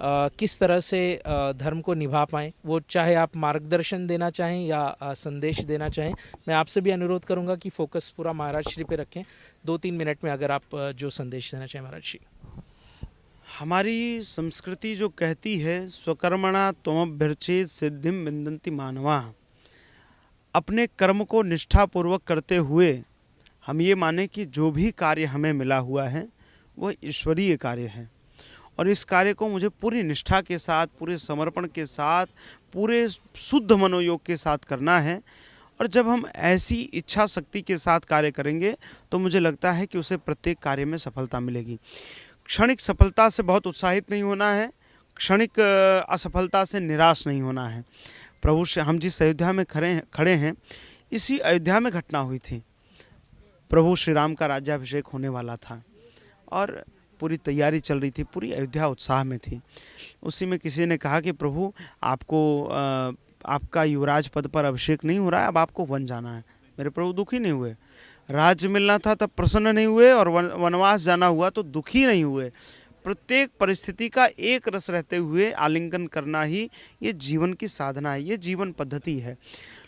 किस तरह से धर्म को निभा पाएँ, वो चाहे आप मार्गदर्शन देना चाहें या संदेश देना चाहें। मैं आपसे भी अनुरोध करूंगा कि फोकस पूरा महाराज श्री पे रखें। 2-3 मिनट में अगर आप जो संदेश देना चाहें महाराज श्री। हमारी संस्कृति जो कहती है स्वकर्मणा त्वमभ्यर्चेत सिद्धिम विन्दन्ति मानवा, अपने कर्म को निष्ठापूर्वक करते हुए हम ये माने कि जो भी कार्य हमें मिला हुआ है वह ईश्वरीय कार्य है और इस कार्य को मुझे पूरी निष्ठा के साथ, पूरे समर्पण के साथ, पूरे शुद्ध मनोयोग के साथ करना है। और जब हम ऐसी इच्छा शक्ति के साथ कार्य करेंगे तो मुझे लगता है कि उसे प्रत्येक कार्य में सफलता मिलेगी। क्षणिक सफलता से बहुत उत्साहित नहीं होना है, क्षणिक असफलता से निराश नहीं होना है। प्रभु से हम जिस अयोध्या में खड़े हैं, इसी अयोध्या में घटना हुई थी। प्रभु श्री राम का राज्याभिषेक होने वाला था और पूरी तैयारी चल रही थी, पूरी अयोध्या उत्साह में थी। उसी में किसी ने कहा कि प्रभु आपको आपका युवराज पद पर अभिषेक नहीं हो रहा है, अब आपको वन जाना है। मेरे प्रभु दुखी नहीं हुए। राज्य मिलना था तब प्रसन्न नहीं हुए और वनवास जाना हुआ तो दुखी नहीं हुए। प्रत्येक परिस्थिति का एक रस रहते हुए आलिंगन करना ही ये जीवन की साधना है, ये जीवन पद्धति है।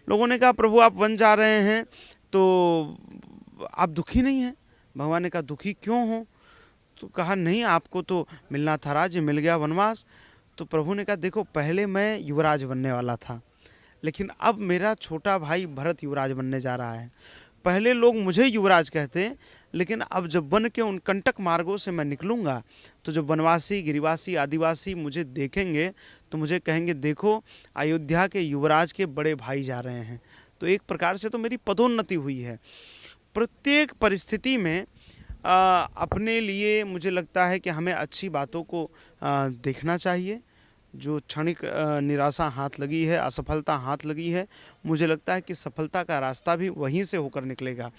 लोगों ने कहा प्रभु आप वन जा रहे हैं तो आप दुखी नहीं हैं। भगवान ने कहा दुखी क्यों हो? तो कहा नहीं, आपको तो मिलना था राज्य, मिल गया वनवास। तो प्रभु ने कहा देखो पहले मैं युवराज बनने वाला था, लेकिन अब मेरा छोटा भाई भरत युवराज बनने जा रहा है। पहले लोग मुझे युवराज कहते, लेकिन अब जब वन के उन कंटक मार्गों से मैं निकलूँगा तो जब वनवासी, गिरिवासी, आदिवासी मुझे देखेंगे तो मुझे कहेंगे देखो अयोध्या के युवराज के बड़े भाई जा रहे हैं। तो एक प्रकार से तो मेरी पदोन्नति हुई है। प्रत्येक परिस्थिति में अपने लिए मुझे लगता है कि हमें अच्छी बातों को देखना चाहिए। जो क्षणिक निराशा हाथ लगी है, असफलता हाथ लगी है, मुझे लगता है कि सफलता का रास्ता भी वहीं से होकर निकलेगा।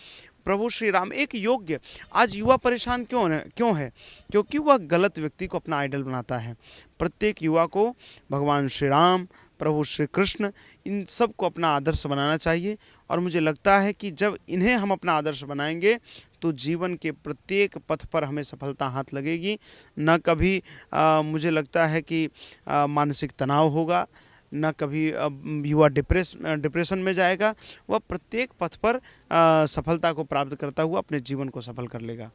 प्रभु श्री राम एक योग्य, आज युवा परेशान क्यों है? क्योंकि वह गलत व्यक्ति को अपना आइडल बनाता है। प्रत्येक युवा को भगवान श्री राम, प्रभु श्री कृष्ण, इन सब को अपना आदर्श बनाना चाहिए। और मुझे लगता है कि जब इन्हें हम अपना आदर्श बनाएंगे तो जीवन के प्रत्येक पथ पर हमें सफलता हाथ लगेगी। न कभी मुझे लगता है कि मानसिक तनाव होगा, न कभी युवा डिप्रेशन में जाएगा। वह प्रत्येक पथ पर सफलता को प्राप्त करता हुआ अपने जीवन को सफल कर लेगा।